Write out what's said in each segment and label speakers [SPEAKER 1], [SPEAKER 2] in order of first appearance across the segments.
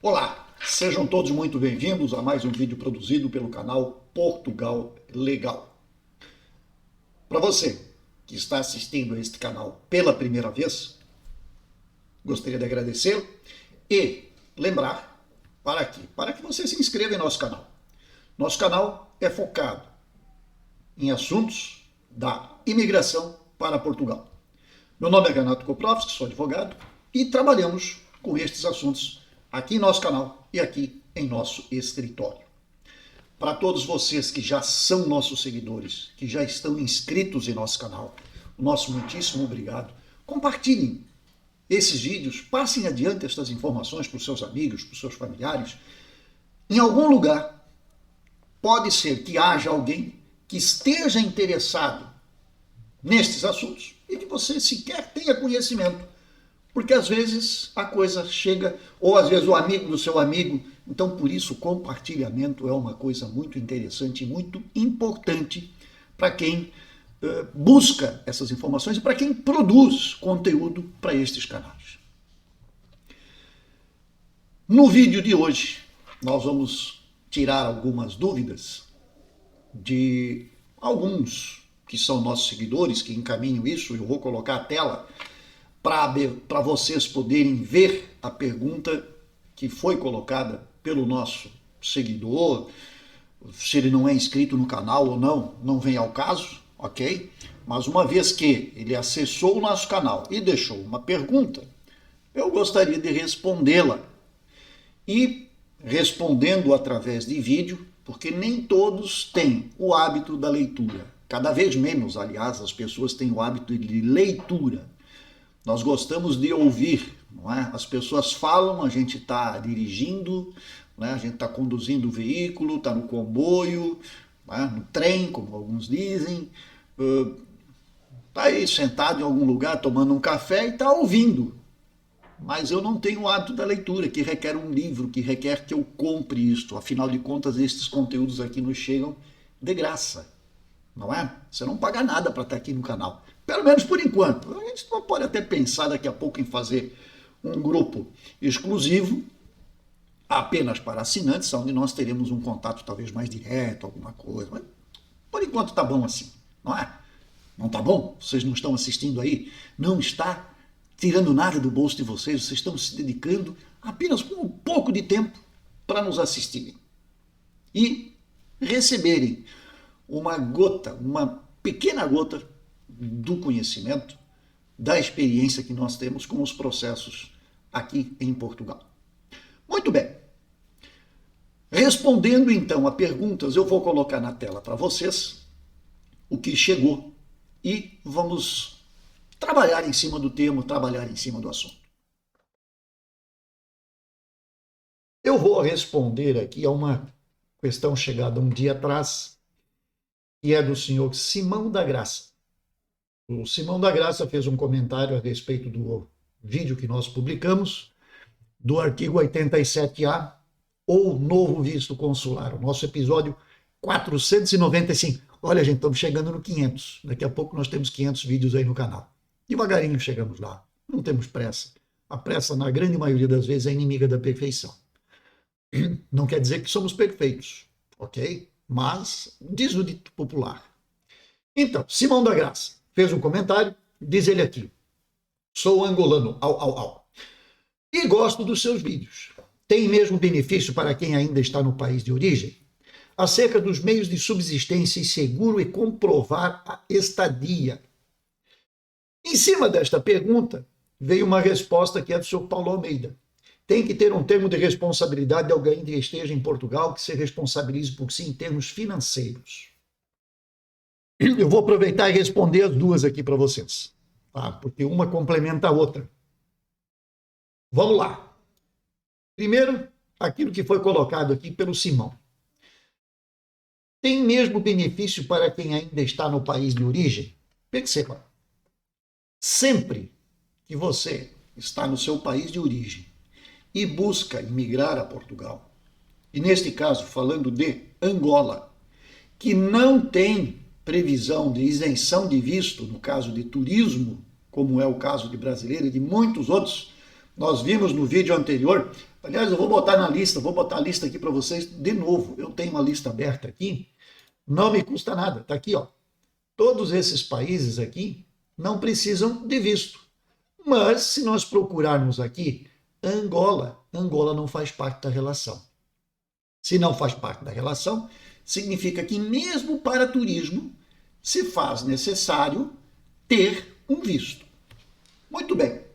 [SPEAKER 1] Olá, sejam todos muito bem-vindos a mais um vídeo produzido pelo canal Portugal Legal. Para você que está assistindo a este canal pela primeira vez, gostaria de agradecê-lo e lembrar para que você se inscreva em nosso canal. Nosso canal é focado em assuntos da imigração para Portugal. Meu nome é Renato Koprovski, sou advogado e trabalhamos com estes assuntos aqui em nosso canal e aqui em nosso escritório. Para todos vocês que já são nossos seguidores, que já estão inscritos em nosso canal, o nosso muitíssimo obrigado. Compartilhem esses vídeos, passem adiante estas informações para os seus amigos, para os seus familiares. Em algum lugar, pode ser que haja alguém que esteja interessado nestes assuntos e que você sequer tenha conhecimento. Porque às vezes a coisa chega, ou às vezes o amigo do seu amigo. Então, por isso, o compartilhamento é uma coisa muito interessante e muito importante para quem busca essas informações e para quem produz conteúdo para estes canais. No vídeo de hoje, nós vamos tirar algumas dúvidas de alguns que são nossos seguidores, que encaminham isso. Eu vou colocar a tela para vocês poderem ver a pergunta que foi colocada pelo nosso seguidor. Se ele não é inscrito no canal ou não, não vem ao caso, ok? Mas uma vez que ele acessou o nosso canal e deixou uma pergunta, eu gostaria de respondê-la. E respondendo através de vídeo, porque nem todos têm o hábito da leitura. Cada vez menos, aliás, as pessoas têm o hábito de leitura. Nós gostamos de ouvir, não é? As pessoas falam, a gente está dirigindo, né? A gente está conduzindo o veículo, está no comboio, né? No trem, como alguns dizem, está aí sentado em algum lugar tomando um café e está ouvindo. Mas eu não tenho o hábito da leitura, que requer um livro, que requer que eu compre isto. Afinal de contas, estes conteúdos aqui nos chegam de graça, não é? Você não paga nada para estar aqui no canal. Pelo menos por enquanto. A gente pode até pensar daqui a pouco em fazer um grupo exclusivo apenas para assinantes, onde nós teremos um contato talvez mais direto, alguma coisa. Mas por enquanto está bom assim, não é? Não está bom? Vocês não estão assistindo aí? Não está tirando nada do bolso de vocês, vocês estão se dedicando apenas com um pouco de tempo para nos assistirem e receberem uma gota, uma pequena gota do conhecimento, da experiência que nós temos com os processos aqui em Portugal. Muito bem. Respondendo então a perguntas, eu vou colocar na tela para vocês o que chegou e vamos trabalhar em cima do tema, trabalhar em cima do assunto. Eu vou responder aqui a uma questão chegada um dia atrás, que é do senhor Simão da Graça. O Simão da Graça fez um comentário a respeito do vídeo que nós publicamos, do artigo 87A, ou novo visto consular, o nosso episódio 495. Olha, gente, estamos chegando no 500. Daqui a pouco nós temos 500 vídeos aí no canal. Devagarinho chegamos lá. Não temos pressa. A pressa, na grande maioria das vezes, é inimiga da perfeição. Não quer dizer que somos perfeitos, ok? Mas diz o dito popular. Então, Simão da Graça fez um comentário, diz ele aqui: sou angolano, e gosto dos seus vídeos. Tem mesmo benefício para quem ainda está no país de origem? Acerca dos meios de subsistência e seguro e comprovar a estadia. Em cima desta pergunta, veio uma resposta que é do senhor Paulo Almeida. Tem que ter um termo de responsabilidade de alguém que esteja em Portugal que se responsabilize por si em termos financeiros. Eu vou aproveitar e responder as duas aqui para vocês, tá? Porque uma complementa a outra. Vamos lá. Primeiro, aquilo que foi colocado aqui pelo Simão. Tem mesmo benefício para quem ainda está no país de origem? Perceba, sempre que você está no seu país de origem e busca imigrar a Portugal, e neste caso falando de Angola, que não tem previsão de isenção de visto no caso de turismo, como é o caso de brasileiro e de muitos outros, Nós vimos no vídeo anterior, aliás, eu vou botar na lista, vou botar a lista aqui para vocês de novo. Eu tenho uma lista aberta aqui, não me custa nada, tá aqui, ó. Todos esses países aqui não precisam de visto. Mas se nós procurarmos aqui Angola, Angola não faz parte da relação. Se não faz parte da relação, significa que mesmo para turismo se faz necessário ter um visto. Muito bem.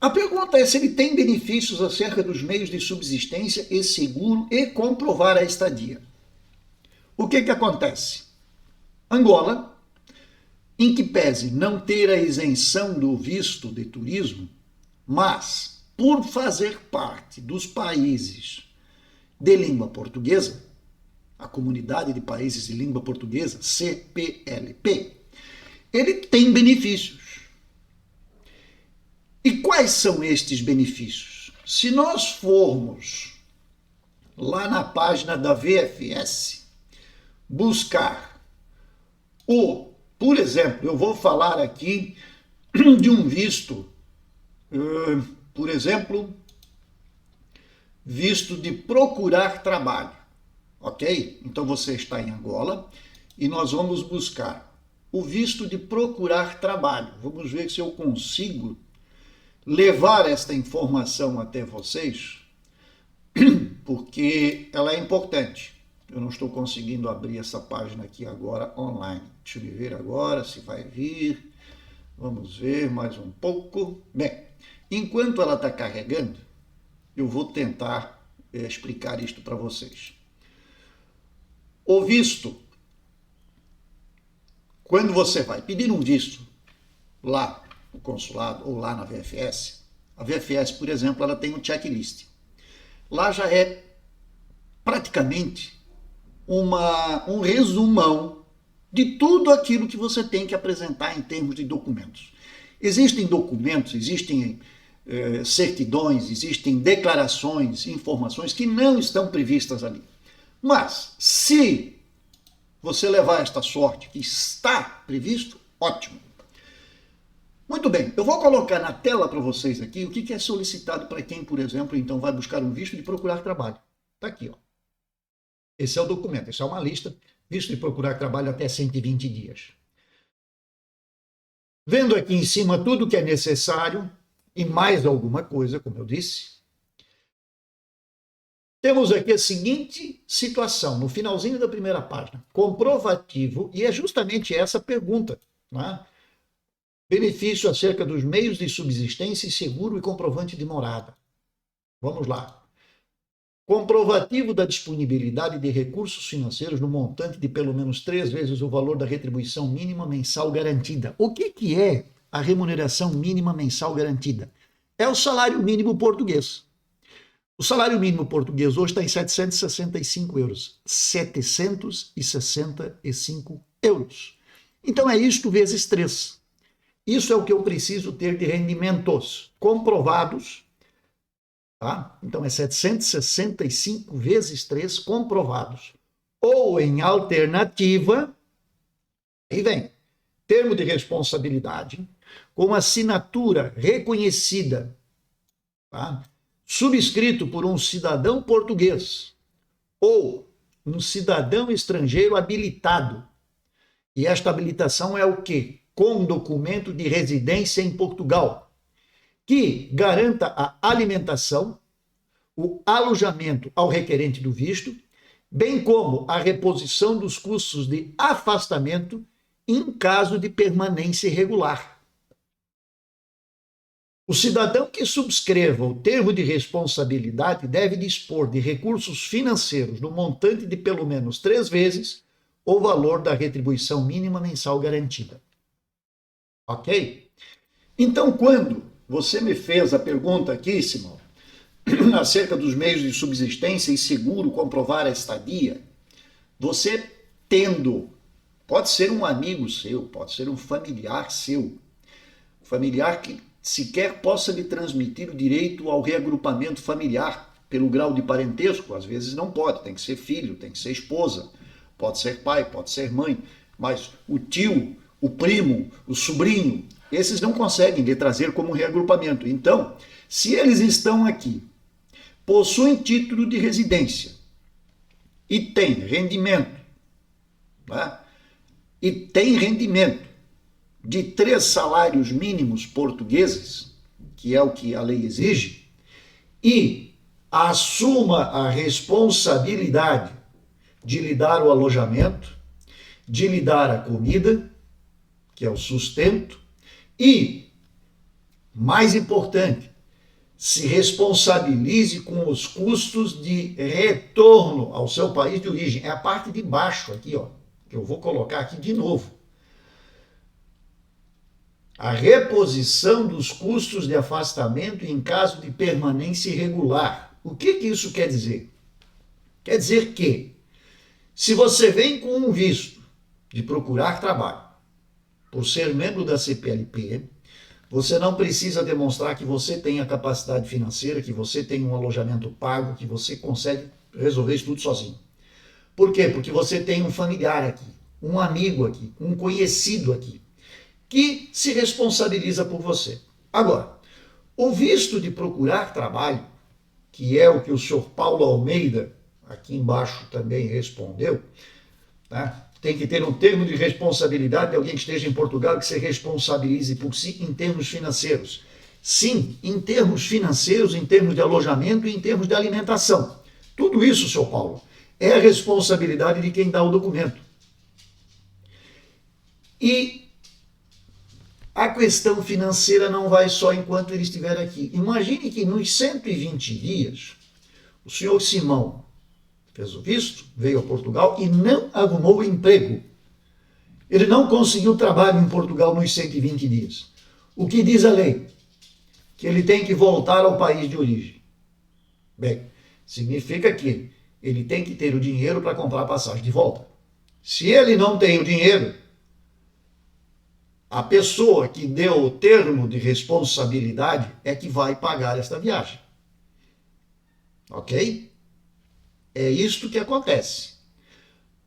[SPEAKER 1] A pergunta é se ele tem benefícios acerca dos meios de subsistência e seguro e comprovar a estadia. O que acontece? Angola, em que pese não ter a isenção do visto de turismo, mas por fazer parte dos países de língua portuguesa, a Comunidade de Países de Língua Portuguesa, CPLP, ele tem benefícios. E quais são estes benefícios? Se nós formos lá na página da VFS buscar por exemplo, eu vou falar aqui de um visto, por exemplo, visto de procurar trabalho, ok? Então você está em Angola e nós vamos buscar o visto de procurar trabalho. Vamos ver se eu consigo levar esta informação até vocês, porque ela é importante. Eu não estou conseguindo abrir essa página aqui agora online. Deixa eu ver agora se vai vir. Vamos ver mais um pouco. Bem, enquanto ela está carregando, eu vou tentar explicar isto para vocês. O visto, quando você vai pedir um visto lá no consulado ou lá na VFS, a VFS, por exemplo, ela tem um checklist. Lá já é praticamente um resumão de tudo aquilo que você tem que apresentar em termos de documentos. Existem documentos, existem certidões, existem declarações, informações que não estão previstas ali. Mas, se você levar esta sorte que está previsto, ótimo. Muito bem, eu vou colocar na tela para vocês aqui o que é solicitado para quem, por exemplo, então vai buscar um visto de procurar trabalho. Está aqui, ó. Esse é o documento, essa é uma lista, visto de procurar trabalho até 120 dias. Vendo aqui em cima tudo que é necessário e mais alguma coisa, como eu disse, temos aqui a seguinte situação, no finalzinho da primeira página, comprovativo, e é justamente essa pergunta, né? Benefício acerca dos meios de subsistência e seguro e comprovante de morada. Vamos lá. Comprovativo da disponibilidade de recursos financeiros no montante de pelo menos 3 vezes o valor da retribuição mínima mensal garantida. O que é a remuneração mínima mensal garantida? É o salário mínimo português. O salário mínimo português hoje está em 765 euros. 765 euros. Então é isto vezes 3. Isso é o que eu preciso ter de rendimentos comprovados. Tá? Então é 765 vezes 3 comprovados. Ou em alternativa, aí vem, termo de responsabilidade, com assinatura reconhecida, tá? Subscrito por um cidadão português ou um cidadão estrangeiro habilitado. E esta habilitação é o quê? Com documento de residência em Portugal, que garanta a alimentação, o alojamento ao requerente do visto, bem como a reposição dos custos de afastamento em caso de permanência irregular. O cidadão que subscreva o termo de responsabilidade deve dispor de recursos financeiros no montante de pelo menos 3 vezes o valor da retribuição mínima mensal garantida. Ok? Então, quando você me fez a pergunta aqui, Simão, acerca dos meios de subsistência e seguro comprovar a estadia, você tendo, pode ser um amigo seu, pode ser um familiar seu, familiar que sequer possa lhe transmitir o direito ao reagrupamento familiar pelo grau de parentesco, às vezes não pode, tem que ser filho, tem que ser esposa, pode ser pai, pode ser mãe, mas o tio, o primo, o sobrinho, esses não conseguem lhe trazer como reagrupamento. Então, se eles estão aqui, possuem título de residência e têm rendimento, né? E tem rendimento de 3 salários mínimos portugueses, que é o que a lei exige, e assuma a responsabilidade de lhe dar o alojamento, de lhe dar a comida, que é o sustento, e, mais importante, se responsabilize com os custos de retorno ao seu país de origem. É a parte de baixo aqui, ó, que eu vou colocar aqui de novo. A reposição dos custos de afastamento em caso de permanência irregular. O que isso quer dizer? Quer dizer que, se você vem com um visto de procurar trabalho, por ser membro da CPLP, você não precisa demonstrar que você tem a capacidade financeira, que você tem um alojamento pago, que você consegue resolver isso tudo sozinho. Por quê? Porque você tem um familiar aqui, um amigo aqui, um conhecido aqui, que se responsabiliza por você. Agora, o visto de procurar trabalho, que é o que o senhor Paulo Almeida, aqui embaixo, também respondeu, tá? Tem que ter um termo de responsabilidade de alguém que esteja em Portugal que se responsabilize por si em termos financeiros. Sim, em termos financeiros, em termos de alojamento e em termos de alimentação. Tudo isso, senhor Paulo, é a responsabilidade de quem dá o documento. E a questão financeira não vai só enquanto ele estiver aqui. Imagine que nos 120 dias, o senhor Simão fez o visto, veio a Portugal e não arrumou emprego. Ele não conseguiu trabalho em Portugal nos 120 dias. O que diz a lei? Que ele tem que voltar ao país de origem. Bem, significa que ele tem que ter o dinheiro para comprar a passagem de volta. Se ele não tem o dinheiro, a pessoa que deu o termo de responsabilidade é que vai pagar esta viagem. Ok? É isto que acontece.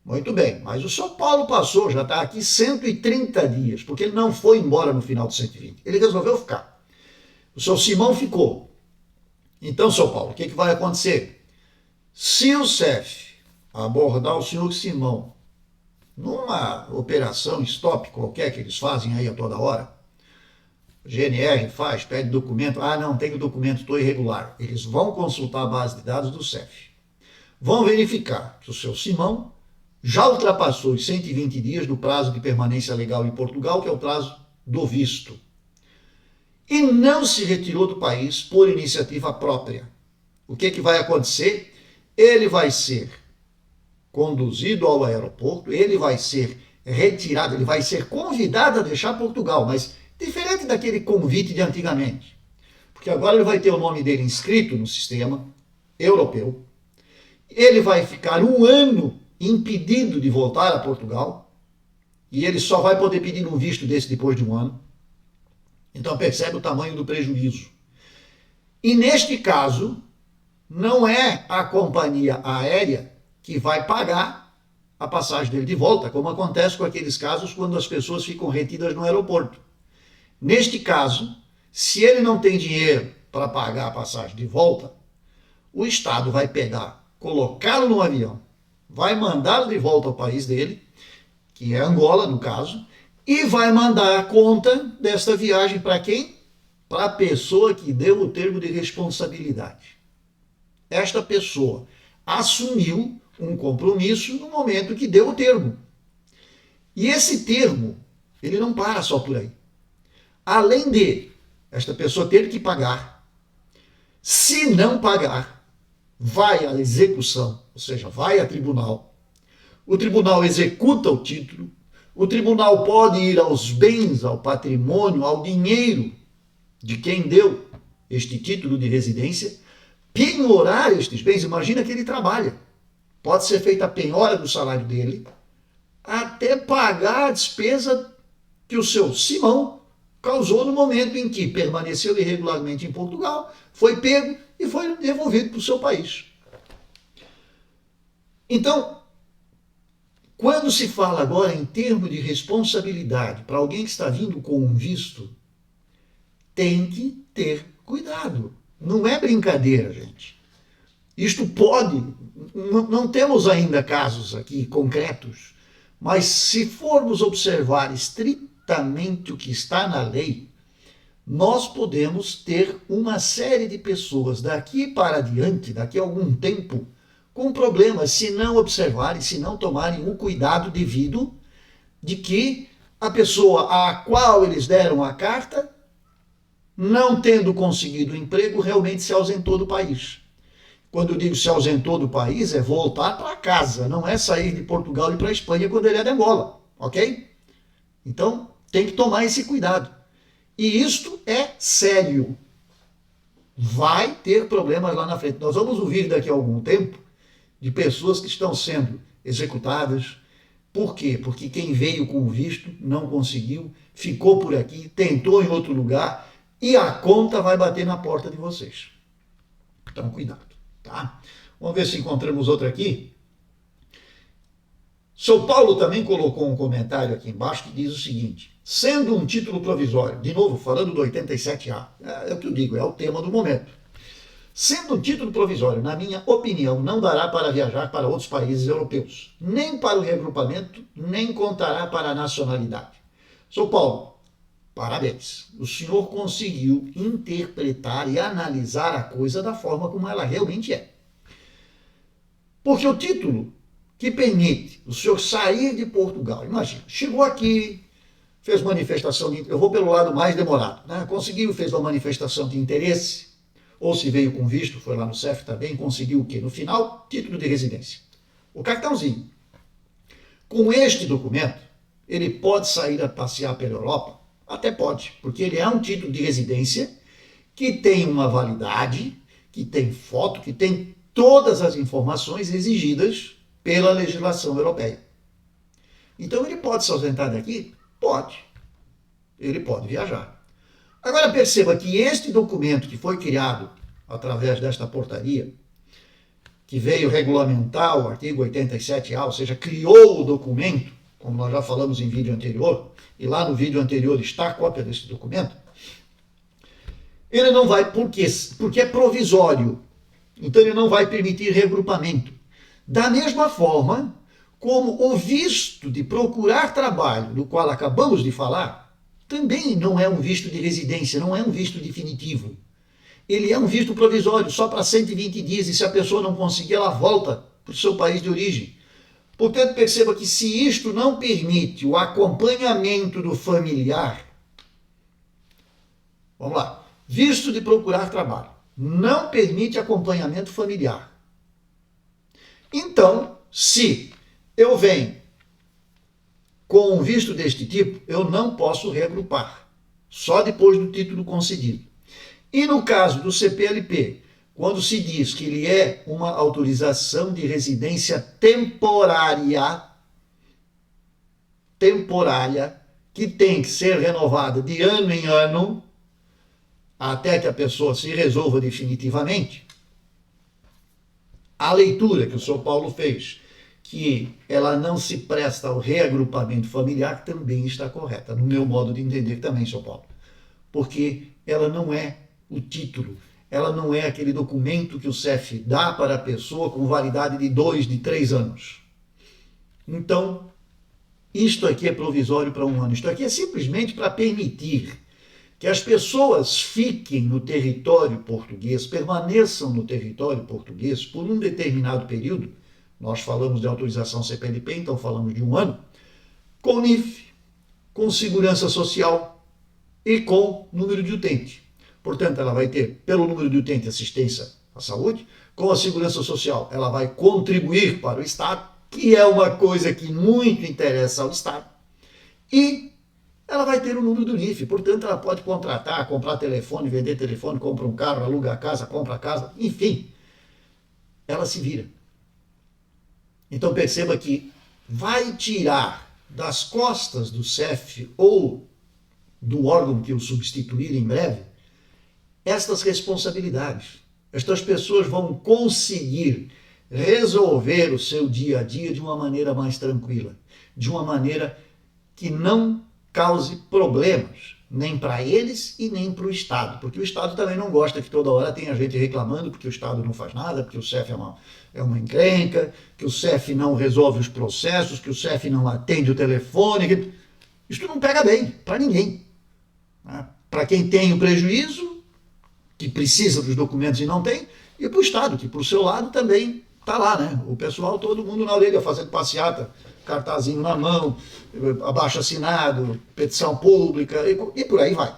[SPEAKER 1] Muito bem, mas o São Paulo passou, já está aqui 130 dias, porque ele não foi embora no final de 120. Ele resolveu ficar. O seu Simão ficou. Então, São Paulo, o que vai acontecer? Se o CEF abordar o senhor Simão numa operação stop qualquer que eles fazem aí a toda hora, o GNR faz, pede documento, não tenho documento, estou irregular. Eles vão consultar a base de dados do CEF. Vão verificar que o seu Simão já ultrapassou os 120 dias do prazo de permanência legal em Portugal, que é o prazo do visto, e não se retirou do país por iniciativa própria. O que vai acontecer? Ele vai ser conduzido ao aeroporto, ele vai ser retirado, ele vai ser convidado a deixar Portugal, mas diferente daquele convite de antigamente, porque agora ele vai ter o nome dele inscrito no sistema europeu. Ele vai ficar 1 ano impedido de voltar a Portugal e ele só vai poder pedir um visto desse depois de 1 ano. Então percebe o tamanho do prejuízo. E neste caso, não é a companhia aérea que vai pagar a passagem dele de volta, como acontece com aqueles casos quando as pessoas ficam retidas no aeroporto. Neste caso, se ele não tem dinheiro para pagar a passagem de volta, o Estado vai pegar, colocá-lo no avião, vai mandá-lo de volta ao país dele, que é Angola, no caso, e vai mandar a conta desta viagem para quem? Para a pessoa que deu o termo de responsabilidade. Esta pessoa assumiu um compromisso no momento que deu o termo. E esse termo, ele não para só por aí. Além de esta pessoa ter que pagar, se não pagar, vai à execução, ou seja, vai a tribunal. O tribunal executa o título, o tribunal pode ir aos bens, ao patrimônio, ao dinheiro de quem deu este título de residência, penhorar estes bens. Imagina que ele trabalha. Pode ser feita a penhora do salário dele, até pagar a despesa que o seu Simão causou no momento em que permaneceu irregularmente em Portugal, foi pego e foi devolvido para o seu país. Então, Quando se fala agora em termos de responsabilidade para alguém que está vindo com um visto, tem que ter cuidado. Não é brincadeira, gente. Isto pode, não temos ainda casos aqui concretos, mas se formos observar estritamente o que está na lei, nós podemos ter uma série de pessoas daqui para adiante, daqui a algum tempo, com problemas, se não observarem, se não tomarem o cuidado devido de que a pessoa a qual eles deram a carta, não tendo conseguido emprego, realmente se ausentou do país. Quando eu digo se ausentou do país, é voltar para casa, não é sair de Portugal e ir para a Espanha quando ele é de Angola, ok? Então, tem que tomar esse cuidado. E isto é sério. Vai ter problemas lá na frente. Nós vamos ouvir daqui a algum tempo de pessoas que estão sendo executadas. Por quê? Porque quem veio com o visto não conseguiu, ficou por aqui, tentou em outro lugar e a conta vai bater na porta de vocês. Então, cuidado, tá? Vamos ver se encontramos outra aqui. São Paulo também colocou um comentário aqui embaixo que diz o seguinte: sendo um título provisório, de novo, falando do 87A, é o que eu digo, é o tema do momento. Sendo um título provisório, na minha opinião, não dará para viajar para outros países europeus, nem para o reagrupamento, nem contará para a nacionalidade. São Paulo, parabéns. O senhor conseguiu interpretar e analisar a coisa da forma como ela realmente é. Porque o título que permite o senhor sair de Portugal, imagina, chegou aqui, fez manifestação de... Eu vou pelo lado mais demorado, né? Conseguiu, fez uma manifestação de interesse, ou se veio com visto, foi lá no CEF também, conseguiu o quê? No final, título de residência. O cartãozinho. Com este documento, ele pode sair a passear pela Europa? Até pode, porque ele é um título de residência que tem uma validade, que tem foto, que tem todas as informações exigidas pela legislação europeia. Então ele pode se ausentar daqui? Pode. Ele pode viajar. Agora perceba que este documento que foi criado através desta portaria, que veio regulamentar o artigo 87A, ou seja, criou o documento, como nós já falamos em vídeo anterior, e lá no vídeo anterior está a cópia desse documento, ele não vai, por quê? Porque é provisório. Então ele não vai permitir regrupamento. Da mesma forma como o visto de procurar trabalho, do qual acabamos de falar, também não é um visto de residência, não é um visto definitivo. Ele é um visto provisório, só para 120 dias, e se a pessoa não conseguir, ela volta para o seu país de origem. Portanto, perceba que se isto não permite o acompanhamento do familiar, vamos lá, visto de procurar trabalho, não permite acompanhamento familiar. Então, se eu venho com um visto deste tipo, eu não posso reagrupar, só depois do título concedido. E no caso do CPLP, quando se diz que ele é uma autorização de residência temporária, que tem que ser renovada de ano em ano, até que a pessoa se resolva definitivamente, a leitura que o São Paulo fez, que ela não se presta ao reagrupamento familiar, também está correta, no meu modo de entender também, São Paulo. Porque ela não é o título, ela não é aquele documento que o CEF dá para a pessoa com validade de 2, de 3 anos. Então, isto aqui é provisório para 1 ano. Isto aqui é simplesmente para permitir que as pessoas fiquem no território português, permaneçam no território português por um determinado período. Nós falamos de autorização CPLP, então falamos de 1 ano, com NIF, com segurança social e com número de utente. Portanto, ela vai ter, pelo número de utente, assistência à saúde, com a segurança social, ela vai contribuir para o Estado, que é uma coisa que muito interessa ao Estado, e ela vai ter o número do NIF, portanto, ela pode contratar, comprar telefone, vender telefone, compra um carro, aluga a casa, compra a casa, enfim, ela se vira. Então perceba que vai tirar das costas do CEF ou do órgão que o substituir em breve estas responsabilidades. Estas pessoas vão conseguir resolver o seu dia a dia de uma maneira mais tranquila, de uma maneira que não cause problemas, nem para eles e nem para o Estado, porque o Estado também não gosta que toda hora tenha gente reclamando porque o Estado não faz nada, porque o CEF é uma encrenca, que o CEF não resolve os processos, que o CEF não atende o telefone. Isso não pega bem para ninguém. Para quem tem o prejuízo, que precisa dos documentos e não tem, e para o Estado, que por seu lado também está lá, né? O pessoal, todo mundo na orelha, fazendo passeata, cartazinho na mão, abaixo assinado, petição pública e por aí vai.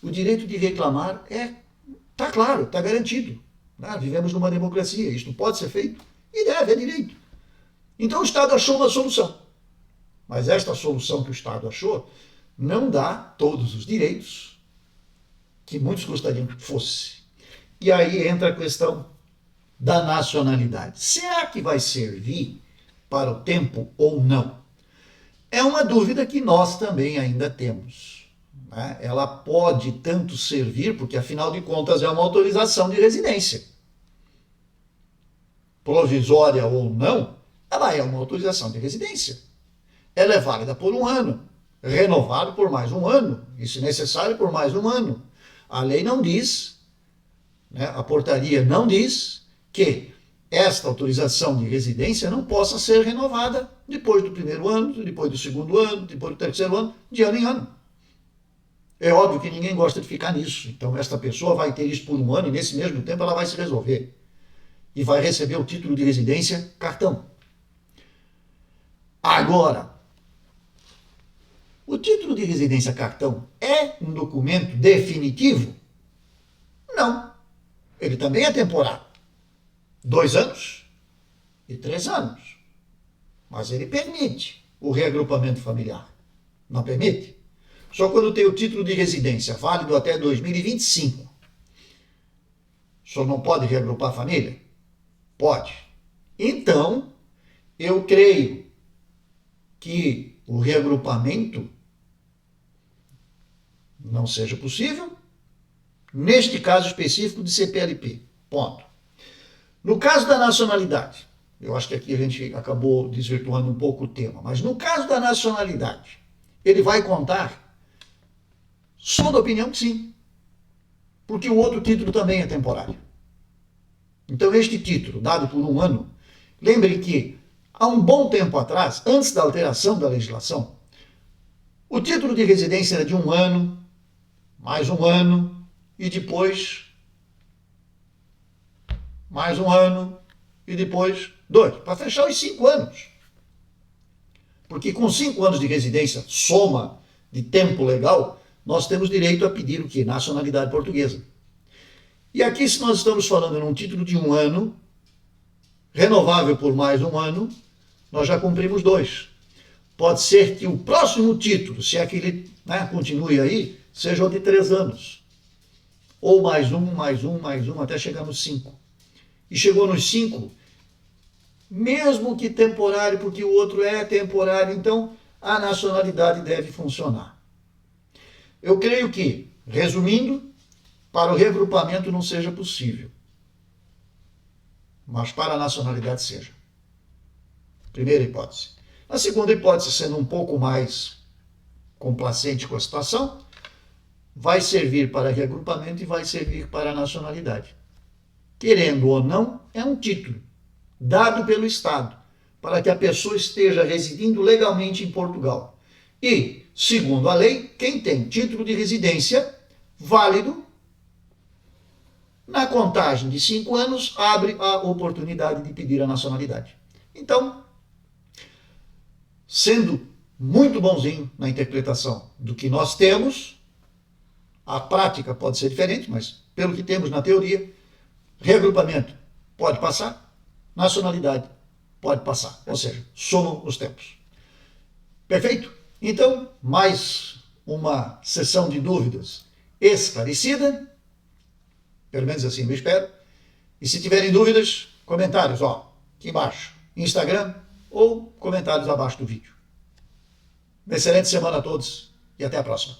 [SPEAKER 1] O direito de reclamar está claro, está garantido. Né? Vivemos numa democracia, isto pode ser feito e deve, é direito. Então o Estado achou uma solução. Mas esta solução que o Estado achou não dá todos os direitos que muitos gostariam que fosse. E aí entra a questão da nacionalidade. Será que vai servir para o tempo ou não? É uma dúvida que nós também ainda temos. Né? Ela pode tanto servir, porque afinal de contas é uma autorização de residência. Provisória ou não, ela é uma autorização de residência. Ela é válida por 1 ano, renovada por mais 1 ano, e se necessário por mais 1 ano. A lei não diz, né, a portaria não diz que esta autorização de residência não possa ser renovada depois do 1º ano, depois do 2º ano, depois do 3º ano, de ano em ano. É óbvio que ninguém gosta de ficar nisso. Então esta pessoa vai ter isso por 1 ano e nesse mesmo tempo ela vai se resolver. E vai receber o título de residência cartão. Agora, o título de residência cartão é um documento definitivo? Não. Ele também é temporário. 2 anos e 3 anos. Mas ele permite o reagrupamento familiar. Não permite? Só quando tem o título de residência válido até 2025. O senhor não pode reagrupar a família? Pode. Então, eu creio que o reagrupamento não seja possível, neste caso específico de CPLP. Ponto. No caso da nacionalidade, eu acho que aqui a gente acabou desvirtuando um pouco o tema, mas no caso da nacionalidade, ele vai contar? Sou da opinião que sim, porque o outro título também é temporário. Então este título, dado por 1 ano, lembrem que há um bom tempo atrás, antes da alteração da legislação, o título de residência era de 1 ano, mais 1 ano, e depois mais 1 ano, e depois 2, para fechar os 5 anos. Porque com 5 anos de residência, soma de tempo legal, nós temos direito a pedir o quê? Nacionalidade portuguesa. E aqui, se nós estamos falando num título de 1 ano, renovável por mais 1 ano, nós já cumprimos 2. Pode ser que o próximo título, se é que ele continue aí, seja o de 3 anos. Ou mais 1, mais 1, mais 1, até chegar nos 5. E chegou nos 5, mesmo que temporário, porque o outro é temporário, então a nacionalidade deve funcionar. Eu creio que, resumindo, para o reagrupamento não seja possível, mas para a nacionalidade seja. Primeira hipótese. A segunda hipótese, sendo um pouco mais complacente com a situação, vai servir para reagrupamento e vai servir para a nacionalidade. Querendo ou não, é um título dado pelo Estado para que a pessoa esteja residindo legalmente em Portugal. E, segundo a lei, quem tem título de residência válido, na contagem de 5 anos, abre a oportunidade de pedir a nacionalidade. Então, sendo muito bonzinho na interpretação do que nós temos, a prática pode ser diferente, mas pelo que temos na teoria, reagrupamento pode passar, nacionalidade pode passar, ou seja, somam os tempos. Perfeito? Então, mais uma sessão de dúvidas esclarecida, pelo menos assim eu espero. E se tiverem dúvidas, comentários, aqui embaixo, Instagram ou comentários abaixo do vídeo. Uma excelente semana a todos e até a próxima.